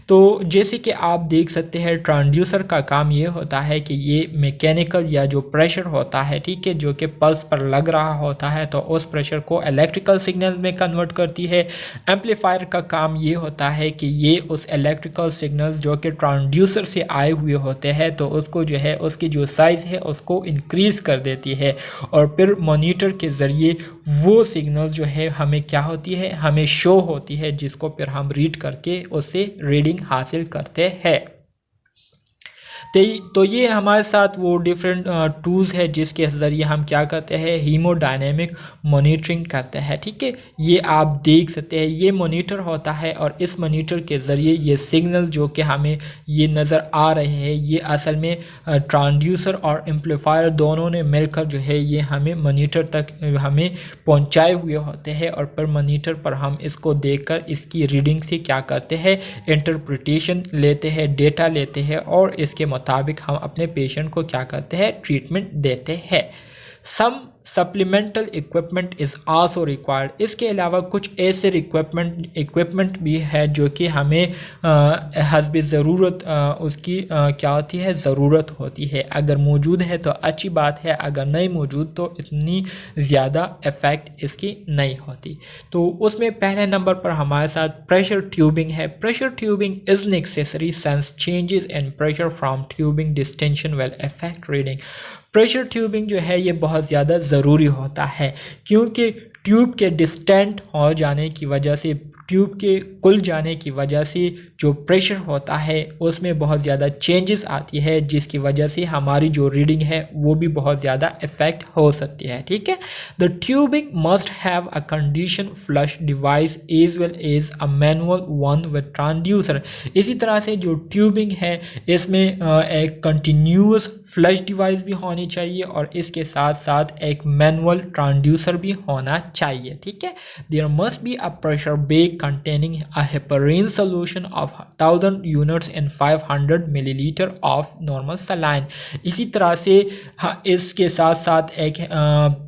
तो जैसे कि आप देख सकते हैं ट्रांसड्यूसर का काम ये होता है कि ये मैकेनिकल या जो प्रेशर होता है, ठीक है, जो कि पल्स पर लग रहा होता है तो उस प्रेशर को इलेक्ट्रिकल सिग्नल में कन्वर्ट करती है। एम्पलीफायर का काम ये होता है कि ये उस इलेक्ट्रिकल सिग्नल्स जो कि ट्रांसड्यूसर से आए हुए होते हैं तो उसको जो है उसकी जो साइज़ है उसको इंक्रीज़ कर देती है और फिर मॉनिटर के ज़रिए वो सिग्नल जो है हमें क्या होती है, हमें शो होती है, जिसको फिर हम रीड करके उससे रीडिंग हासिल करते हैं। तो ये हमारे साथ वो डिफरेंट टूल्स है जिसके ज़रिए हम क्या करते हैं, हीमोडायनेमिक मॉनिटरिंग करते हैं। ठीक है। ये आप देख सकते हैं ये मॉनिटर होता है और इस मॉनिटर के ज़रिए ये सिग्नल जो कि हमें ये नज़र आ रहे हैं ये असल में ट्रांसड्यूसर और एम्पलीफायर दोनों ने मिलकर जो है ये हमें मॉनिटर तक हमें पहुंचाए हुए होते हैं और फिर मॉनिटर पर हम इसको देखकर इसकी रीडिंग से क्या करते हैं, इंटरप्रिटेशन लेते हैं, डेटा लेते हैं और इसके मुताबिक हम अपने पेशेंट को क्या करते हैं, ट्रीटमेंट देते हैं। Some supplemental equipment is also required. इसके अलावा कुछ ऐसे इक्विपमेंट भी है जो कि हमें हस्ब ज़रूरत उसकी क्या होती है, ज़रूरत होती है। अगर मौजूद है तो अच्छी बात है, अगर नहीं मौजूद तो इतनी ज़्यादा इफ़ेक्ट इसकी नहीं होती। तो उसमें पहले नंबर पर हमारे साथ प्रेशर ट्यूबिंग है। Pressure tubing is necessary sense changes in pressure from tubing distension will affect reading. Pressure tubing जो है ये बहुत ज़्यादा ज़रूरी होता है, क्योंकि ट्यूब के डिस्टेंट हो जाने की वजह से, ट्यूब के खुल जाने की वजह से जो प्रेशर होता है उसमें बहुत ज़्यादा चेंजेस आती है, जिसकी वजह से हमारी जो रीडिंग है वो भी बहुत ज़्यादा इफ़ेक्ट हो सकती है। ठीक है, the tubing must have a condition flush device as well as a manual one with transducer. इसी तरह से जो ट्यूबिंग है इसमें एक कंटिन्यूस फ्लश डिवाइस भी होनी चाहिए और इसके साथ साथ एक मैनुअल ट्रांसड्यूसर भी होना चाहिए। ठीक है, there must be a pressure bag containing a heparin solution of 1000 units in 500 milliliter of normal saline। इसी तरह से इसके साथ साथ एक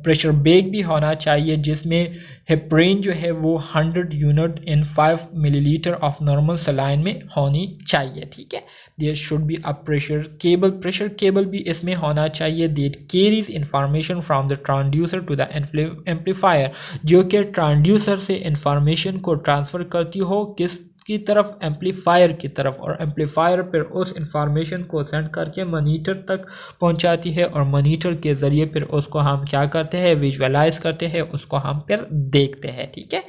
प्रेशर बेग भी होना चाहिए जिसमें हेपरिन जो है वो 100 unit in 5 millilitre of normal saline में होनी चाहिए। ठीक है, there should be a pressure cable भी इसमें होना चाहिए that carries information from the transducer to the amplifier, जो कि ट्रांसड्यूसर से इंफॉर्मेशन को ट्रांसफ़र करती हो किस की तरफ, एम्पलीफायर की तरफ, और एम्पलीफायर पर उस इंफॉर्मेशन को सेंड करके मॉनिटर तक पहुंचाती है और मॉनिटर के ज़रिए फिर उसको हम क्या करते हैं, विजुअलाइज करते हैं, उसको हम फिर देखते हैं। ठीक है,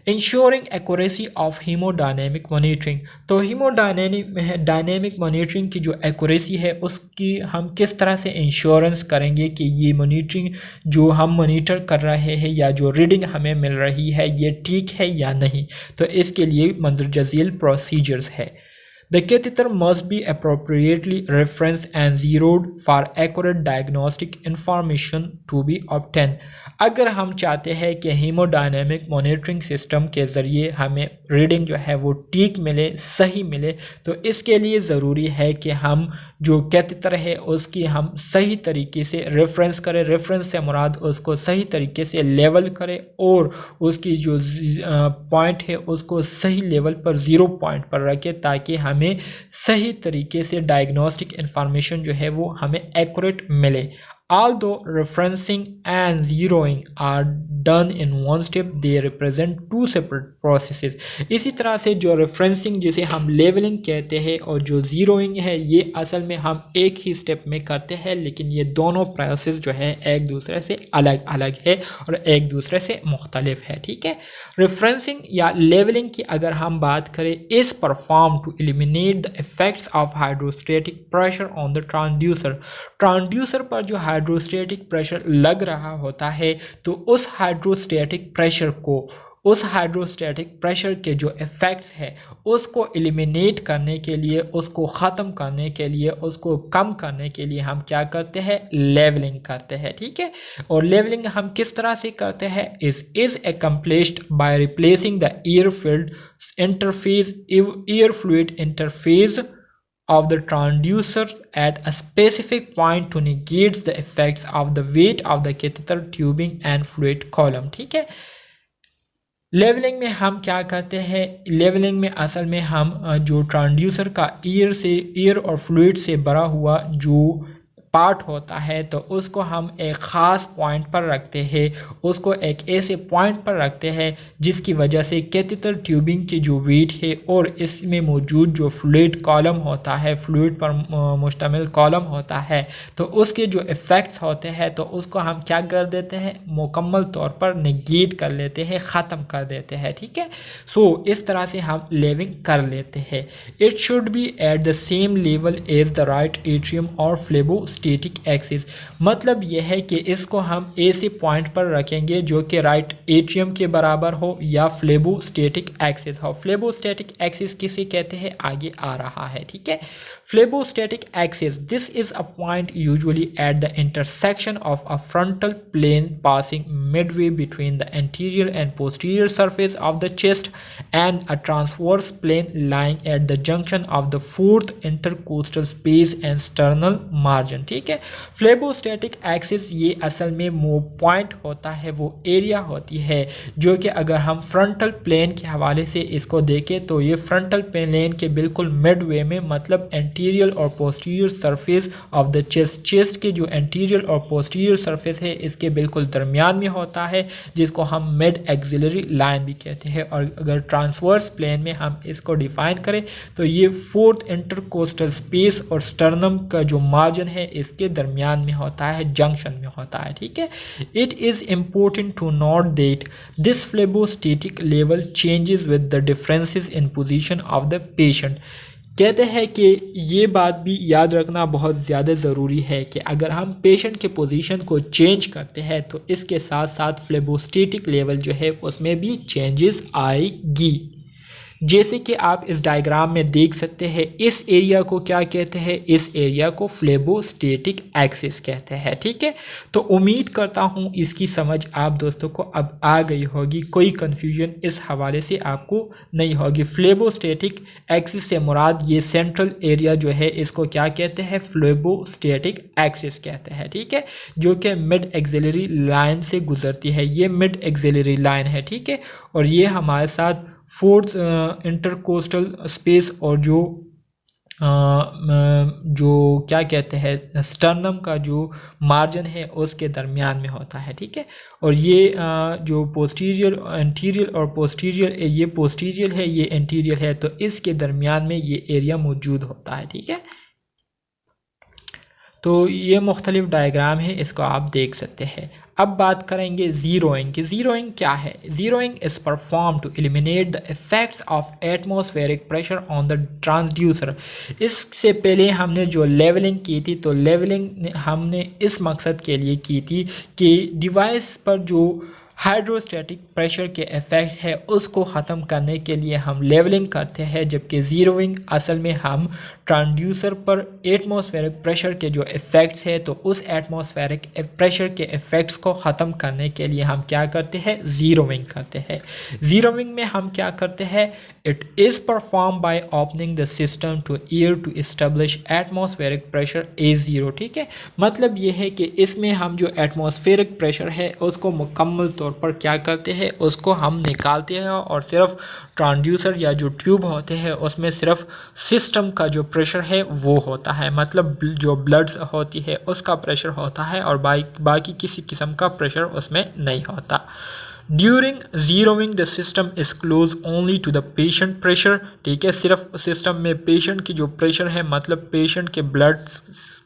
ensuring accuracy of haemodynamic monitoring. तो डायनेमिक मॉनिटरिंग की जो एक्यूरेसी है उसकी हम किस तरह से इंश्योरेंस करेंगे कि ये मॉनिटरिंग जो हम मॉनिटर कर रहे हैं या जो रीडिंग हमें मिल रही है ये ठीक है या नहीं। तो इसके लिए मंदरजा झील प्रोसीजर्स है। The catheter must be appropriately referenced and zeroed for accurate diagnostic information to be obtained। अगर हम चाहते हैं कि हीमोडायनेमिक मॉनिटरिंग सिस्टम के ज़रिए हमें रीडिंग जो है वो ठीक मिले, सही मिले, तो इसके लिए ज़रूरी है कि हम जो कैथेटर है उसकी हम सही तरीके से रेफरेंस करें। रेफरेंस से मुराद उसको सही तरीके से लेवल करें और उसकी जो पॉइंट है उसको सही लेवल पर, ज़ीरो पॉइंट पर रखें, ताकि हमें सही तरीके से डायग्नोस्टिक इंफॉर्मेशन जो है वो हमें एक्यूरेट मिले। Although referencing and zeroing are done in one step, they represent two separate processes। इसी तरह से जो रेफरेंसिंग जिसे हम लेवलिंग कहते हैं और जो ज़ीरोइंग है ये असल में हम एक ही स्टेप में करते हैं, लेकिन ये दोनों प्रोसेस जो है एक दूसरे से अलग अलग है और एक दूसरे से मुख्तलिफ है। ठीक है, रेफरेंसिंग या लेवलिंग की अगर हम बात करें, is perform to eliminate the effects of hydrostatic pressure on the transducer. Transducer पर जो हाइड्रोस्टेटिक प्रेशर लग रहा होता है तो उस हाइड्रोस्टेटिक प्रेशर के जो इफ़ेक्ट्स है उसको एलिमिनेट करने के लिए, उसको ख़त्म करने के लिए, उसको कम करने के लिए हम क्या करते हैं, लेवलिंग करते हैं। ठीक है, और लेवलिंग हम किस तरह से करते हैं, is accomplished by replacing the air fluid interface of the transducer at a specific point to negate the effects of the weight of the catheter tubing and fluid column। ठीक है, लेवलिंग में हम क्या करते हैं, लेवलिंग में असल में हम जो ट्रांसड्यूसर का एयर और फ्लूइड से भरा हुआ जो पार्ट होता है तो उसको हम एक ख़ास पॉइंट पर रखते हैं, उसको एक ऐसे पॉइंट पर रखते हैं जिसकी वजह से कैथेटर ट्यूबिंग की जो वेट है और इसमें मौजूद जो फ्लूइड कॉलम होता है, फ्लूइड पर मुश्तमिल कॉलम होता है, तो उसके जो इफ़ेक्ट्स होते हैं तो उसको हम क्या कर देते हैं, मुकम्मल तौर पर नेगेट कर लेते हैं, ख़त्म कर देते हैं। ठीक है, सो इस तरह से हम लेवलिंग कर लेते हैं। It should be at the same level as the right atrium और फ्लेबो स्टेटिक एक्सिस। मतलब यह है कि इसको हम ऐसे पॉइंट पर रखेंगे जो कि राइट एट्रियम के बराबर हो या फ्लेबो स्टेटिक एक्सिस हो। फ्लेबो स्टेटिक एक्सिस किसे कहते हैं, आगे आ रहा है। ठीक है, phlebostatic axis, this is a point usually at the intersection of a frontal plane passing midway between the anterior and posterior surface of the chest and a transverse plane lying at the junction of the fourth intercostal space and sternal margin. ठीक है। फ्लेबोस्टैटिक axis ये असल में point होता है, वो area होती है जो कि अगर हम फ्रंटल प्लेन के हवाले से इसको देखें तो ये फ्रंटल प्लेन के बिल्कुल मिड वे में, मतलब एंटीरियर और posterior surface of the chest के जो एंटीरियर और पोस्टीरियर सरफेस है इसके बिल्कुल दरमियान में होता है, जिसको हम मिड एक्सिलरी लाइन भी कहते हैं। और अगर ट्रांसवर्स प्लेन में हम इसको डिफाइन करें तो ये फोर्थ इंटरकोस्टल स्पेस और स्टर्नम का जो मार्जिन है इसके दरमियान में होता है, जंक्शन में होता है, ठीक है। It is important to note that this phlebostatic level changes with the differences in position of the patient. कहते हैं कि ये बात भी याद रखना बहुत ज़्यादा ज़रूरी है कि अगर हम पेशेंट के पोजीशन को चेंज करते हैं तो इसके साथ साथ फ्लेबोस्टैटिक लेवल जो है उसमें भी चेंजेस आएगी। जैसे कि आप इस डायग्राम में देख सकते हैं, इस एरिया को क्या कहते हैं, इस एरिया को फ्लेबोस्टैटिक एक्सिस कहते हैं, ठीक है। तो उम्मीद करता हूँ इसकी समझ आप दोस्तों को अब आ गई होगी, कोई कन्फ्यूजन इस हवाले से आपको नहीं होगी। फ्लेबोस्टैटिक एक्सिस से मुराद ये सेंट्रल एरिया जो है इसको क्या कहते हैं, फ्लेबोस्टैटिक एक्सिस कहते हैं, ठीक है, जो कि मिड एक्सिलरी लाइन से गुजरती है। ये मिड एक्सिलरी लाइन है, ठीक है, और ये हमारे साथ फोर्थ इंटरकोस्टल स्पेस और जो क्या कहते हैं स्टर्नम का जो मार्जिन है उसके दरमियान में होता है, ठीक है। और ये जो पोस्टीरियर एंटीरियर और पोस्टीरियर, ये पोस्टीरियर है ये एंटीरियर है, तो इसके दरमियान में ये एरिया मौजूद होता है, ठीक है। तो ये मुख्तलिफ डायग्राम है, इसको आप देख सकते हैं। अब बात करेंगे ज़ीरोइंग की। ज़ीरोइंग क्या है? Zeroing is perform to eliminate the effects of atmospheric pressure on the transducer. इससे पहले हमने जो लेवलिंग की थी, तो लेवलिंग हमने इस मकसद के लिए की थी कि डिवाइस पर जो हाइड्रोस्टैटिक प्रेशर के इफ़ेक्ट है उसको ख़त्म करने के लिए हम लेवलिंग करते हैं, जबकि ज़ीरोइंग असल में हम ट्रांसड्यूसर पर एटमॉस्फेरिक प्रेशर के जो इफ़ेक्ट्स है तो उस एटमॉस्फेरिक प्रेशर के इफ़ेक्ट्स को ख़त्म करने के लिए हम क्या करते हैं, ज़ीरोइंग करते हैं। ज़ीरोइंग में हम क्या करते हैं, it is perform by opening the system to air to establish atmospheric pressure A0, ठीक है। मतलब ये है कि इसमें हम जो एटमॉस्फेरिक प्रेशर है उसको मुकम्मल तौर पर क्या करते हैं, उसको हम निकालते हैं और सिर्फ ट्रांसड्यूसर या जो ट्यूब होते हैं उसमें सिर्फ सिस्टम का जो प्रेशर है वो होता है, मतलब जो ब्लड होती है उसका प्रेशर होता है और बाकी किसी किस्म का प्रेशर उसमें नहीं होता। During zeroing the system is close only to the patient pressure, ठीक है। सिर्फ सिस्टम में पेशेंट की जो प्रेशर है, मतलब पेशेंट के ब्लड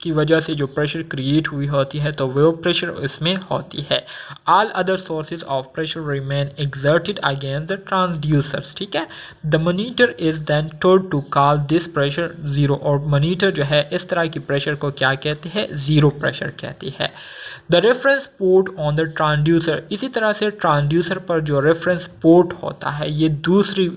की वजह से जो प्रेशर क्रिएट हुई होती है तो वो प्रेशर इसमें होती है। All other sources of pressure remain exerted against the transducers, ठीक है। The monitor is then told to call this pressure zero, और मॉनिटर जो है इस तरह की प्रेशर को क्या कहते हैं, ज़ीरो प्रेशर कहती है। The reference port on the transducer, इसी तरह से ट्रांसड्यूसर पर जो रेफरेंस पोर्ट होता है ये दूसरी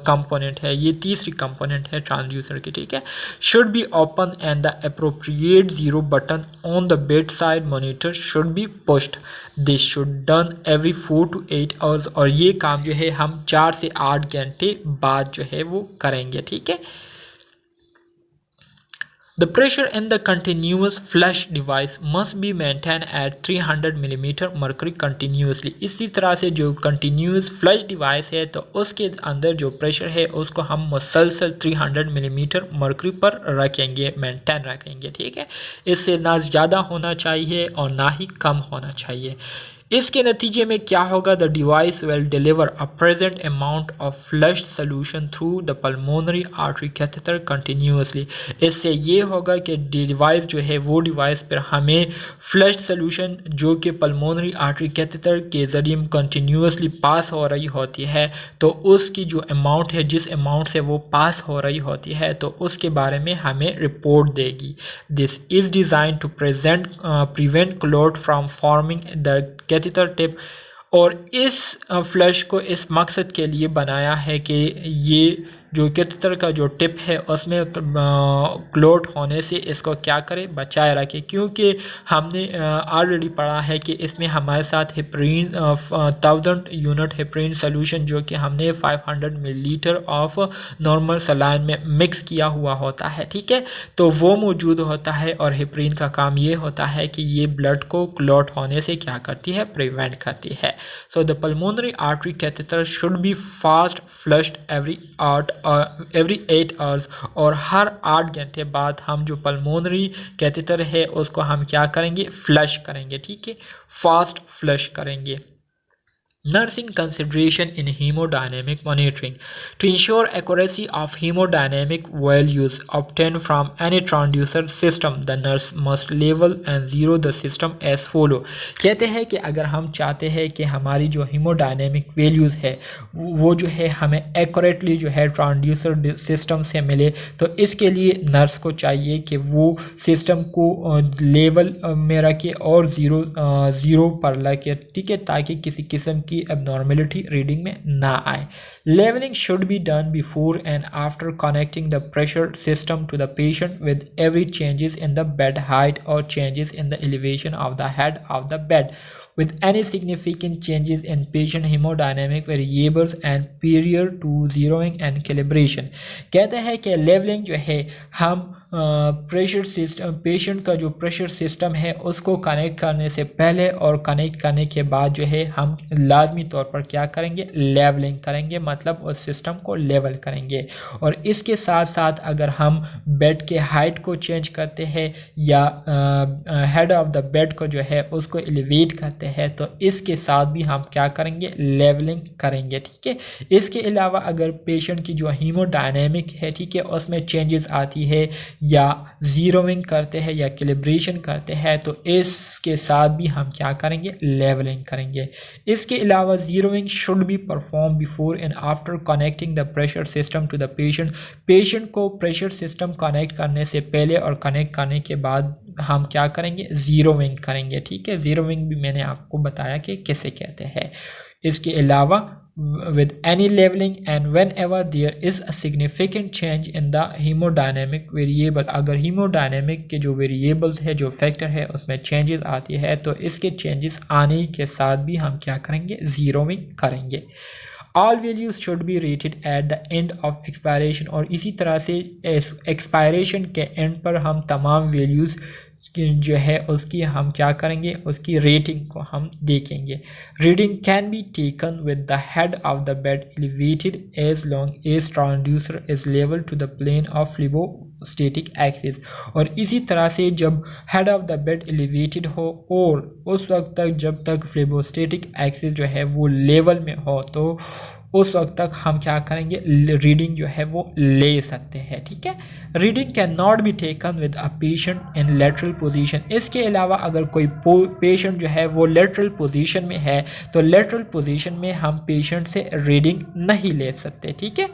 कंपोनेंट है, ये तीसरी कंपोनेंट है ट्रांसड्यूसर की, ठीक है। Should be open and the appropriate zero button on the bed side monitor should be pushed. This should done every 4 to 8 hours, और ये काम जो है हम 4 से 8 घंटे बाद जो है वो करेंगे, ठीक है। The pressure in the continuous flush device must be maintained at 300 mm mercury continuously। इसी तरह से जो continuous flush device है तो उसके अंदर जो प्रेशर है उसको हम मुसलसल 300 mm mercury पर रखेंगे, मेंटेन रखेंगे, ठीक है। इससे ना ज़्यादा होना चाहिए और ना ही कम होना चाहिए। इसके नतीजे में क्या होगा, the device will deliver a present amount of flush solution through the pulmonary artery catheter continuously. इससे ये होगा कि डिवाइस जो है वो डिवाइस पर हमें फ्लश सोल्यूशन जो कि पल्मोनरी आर्टरी कैथेटर के ज़रिए कंटिन्यूसली पास हो रही होती है, तो उसकी जो अमाउंट है, जिस अमाउंट से वो पास हो रही होती है, तो उसके बारे में हमें रिपोर्ट देगी। This is design to prevent clot from forming the catheter tip, और इस फ्लश को इस मकसद के लिए बनाया है कि ये जो कैथेटर का जो टिप है उसमें क्लोट होने से इसको क्या करें, बचाए रखें, क्योंकि हमने ऑलरेडी पढ़ा है कि इसमें हमारे साथ हेपरीन 1000 यूनिट हेपरीन सोल्यूशन जो कि हमने 500 मिलीलीटर ऑफ नॉर्मल सलाइन में मिक्स किया हुआ होता है, ठीक है, तो वो मौजूद होता है। और हेपरीन का काम ये होता है कि ये ब्लड को क्लॉट होने से क्या करती है, प्रिवेंट करती है। So the pulmonary artery catheter should be fast flushed every 8 hours, और हर 8 घंटे बाद हम जो पल्मोनरी कैथेटर है उसको हम क्या करेंगे, फ्लश करेंगे, ठीक है, फास्ट फ्लश करेंगे। Nursing consideration in hemodynamic monitoring. To ensure accuracy of hemodynamic values obtained from any transducer system, the nurse must level and zero the system as follow. कहते हैं कि अगर हम चाहते हैं कि हमारी जो हीमोडायनेमिक वैल्यूज़ है वो जो है हमें एक्यूरेटली जो है ट्रांसड्यूसर सिस्टम से मिले, तो इसके लिए नर्स को चाहिए कि वो सिस्टम को लेवल में रखे और ज़ीरो पर रखे, ठीक है, ताकि किसी किस्म की abnormality रीडिंग में ना आए। Leveling should be done before and after connecting the pressure system to the patient with every changes in the bed height or changes in the elevation of the head of the bed with any significant changes in patient hemodynamic variables and prior to zeroing and calibration। कहते हैं कि levelling जो है हम pressure system, patient का जो pressure system है उसको कनेक्ट करने से पहले और कनेक्ट करने के बाद जो है हम लाजमी तौर पर क्या करेंगे, लेवलिंग करेंगे, मतलब उस सिस्टम को लेवल करेंगे। और इसके साथ साथ अगर हम बेड के हाइट को चेंज करते हैं या हेड ऑफ द बेड को जो है उसको एलिवेट करते हैं, तो इसके साथ भी हम क्या करेंगे, लेवलिंग करेंगे, ठीक है। इसके अलावा अगर पेशेंट की जो हीमोडायनेमिक है, ठीक है, उसमें चेंजेस आती है या ज़ीरोइंग करते हैं या कैलिब्रेशन करते हैं, तो इसके साथ भी हम क्या करेंगे, लेवलिंग करेंगे। इसके अलावा zeroing should be perform before and after connecting the pressure system to the patient. Patient को प्रेशर सिस्टम कनेक्ट करने से पहले और कनेक्ट करने के बाद हम क्या करेंगे, ज़ीरोइंग करेंगे, ठीक है। ज़ीरोइंग भी मैंने आपको बताया कि किसे कहते हैं। इसके अलावा with any leveling and whenever there is a significant change in the hemodynamic variable, अगर hemodynamic के जो variables है, जो factor है, उसमें changes आती है, तो इसके changes आने के साथ भी हम क्या करेंगे, ज़ीरोइंग करेंगे। All values should be rated at the end of expiration, और इसी तरह से एक्सपायरेशन के एंड पर हम तमाम वैल्यूज़ जो है उसकी हम क्या करेंगे, उसकी रेटिंग को हम देखेंगे। Reading can be taken with the head of the bed elevated as long as transducer is level to the plane of phlebostatic axis, और इसी तरह से जब head of the bed elevated हो और उस वक्त तक जब तक फ्लेबोस्टैटिक एक्सिस जो है वो लेवल में हो, तो उस वक्त तक हम क्या करेंगे, रीडिंग जो है वो ले सकते हैं, ठीक है। Reading can not be taken with a patient in lateral position. इसके अलावा अगर कोई पेशेंट जो है वो लेटरल पोजीशन में है, तो लेटरल पोजीशन में हम पेशेंट से रीडिंग नहीं ले सकते, ठीक है।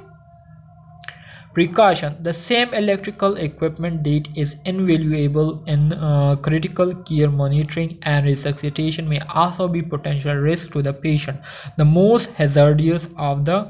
Precaution: the same electrical equipment that is invaluable in critical care monitoring and resuscitation may also be potential risk to the patient. The most hazardous of the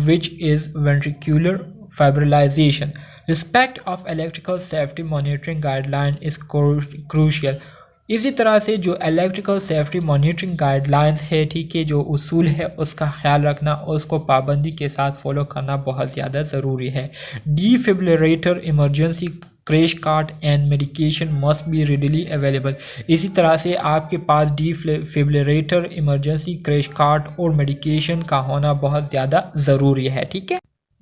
which is ventricular fibrillation. Respect of electrical safety monitoring guideline is crucial. इसी तरह से जो electrical safety monitoring guidelines है, ठीक है, जो उसूल है उसका ख्याल रखना, उसको पाबंदी के साथ फॉलो करना बहुत ज़्यादा ज़रूरी है। Defibrillator emergency crash cart and medication must be readily available. इसी तरह से आपके पास डिफिब्रिलेटर इमरजेंसी क्रैश कार्ट और मेडिकेशन का होना बहुत ज़्यादा ज़रूरी है, ठीक है।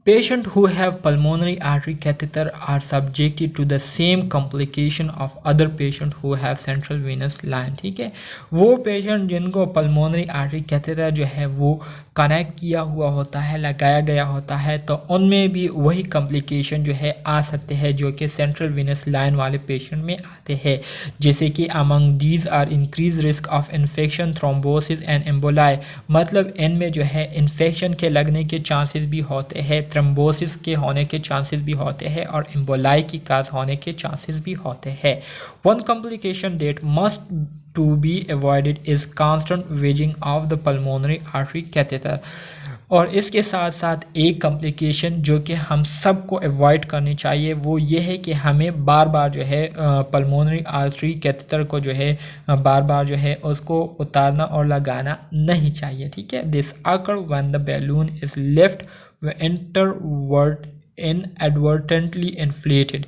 Patients who have pulmonary artery catheter are subjected to the same complication of other patients who have central venous line, ठीक है। वो पेशेंट जिनको pulmonary artery catheter जो है वो कनेक्ट किया हुआ होता है, लगाया गया होता है, तो उनमें भी वही कॉम्प्लिकेशन जो है आ सकते हैं जो कि सेंट्रल वेनस लाइन वाले पेशेंट में आते हैं, जैसे कि among these are increase risk of infection, thrombosis and emboli. मतलब इनमें जो है इन्फेक्शन के लगने के चांसेस भी होते हैं, थ्रोम्बोसिस के होने के चांसेस भी होते हैं और एम्बोलाई की काज होने के चांसेस भी होते हैं। One complication that must to be avoided is constant wedging of the pulmonary artery catheter. और इसके साथ साथ एक कॉम्प्लिकेशन जो कि हम सबको अवॉइड करनी चाहिए वो ये है कि हमें बार बार जो है पल्मोनरी आर्टरी कैथेटर को जो है बार बार जो है उसको उतारना और लगाना नहीं चाहिए, ठीक है। This occur when the balloon is left introvert inadvertently inflated.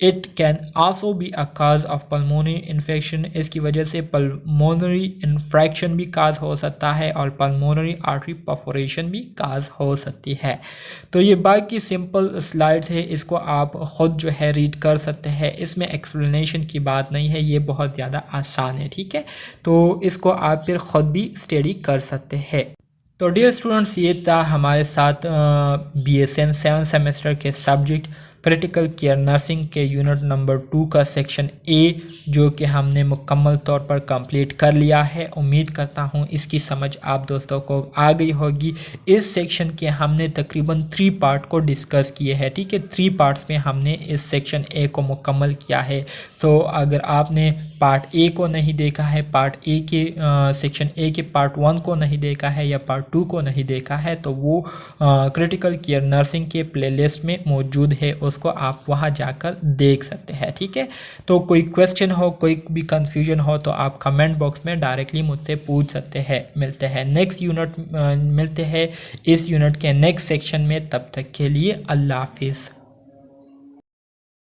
It can also be a cause of pulmonary infection. इसकी वजह से pulmonary infection भी काज हो सकता है और pulmonary artery perforation भी काज हो सकती है। तो ये बाकी सिंपल स्लाइड्स है, इसको आप ख़ुद जो है रीड कर सकते हैं, इसमें एक्सप्लेनेशन की बात नहीं है, ये बहुत ज़्यादा आसान है, ठीक है। तो इसको आप फिर ख़ुद भी स्टडी कर सकते हैं। तो डियर स्टूडेंट्स, ये था हमारे साथ BSN 7 सेमेस्टर के सब्जेक्ट क्रिटिकल केयर नर्सिंग के यूनिट नंबर 2 का सेक्शन A, जो कि हमने मुकम्मल तौर पर कंप्लीट कर लिया है। उम्मीद करता हूँ इसकी समझ आप दोस्तों को आ गई होगी। इस सेक्शन के हमने तकरीबन 3 पार्ट को डिस्कस किए हैं, ठीक है। 3 पार्ट्स में हमने इस सेक्शन A को मुकम्मल किया है। तो अगर आपने पार्ट A को नहीं देखा है, पार्ट A के सेक्शन A के पार्ट 1 को नहीं देखा है या पार्ट 2 को नहीं देखा है, तो वो क्रिटिकल केयर नर्सिंग के प्लेलिस्ट में मौजूद है, उसको आप वहां जाकर देख सकते हैं, ठीक है। तो कोई क्वेश्चन हो, कोई भी कंफ्यूजन हो तो आप कमेंट बॉक्स में डायरेक्टली मुझसे पूछ सकते हैं। मिलते हैं नेक्स्ट यूनिट, मिलते हैं इस यूनिट के नेक्स्ट सेक्शन में। तब तक के लिए अल्लाह हाफिज़।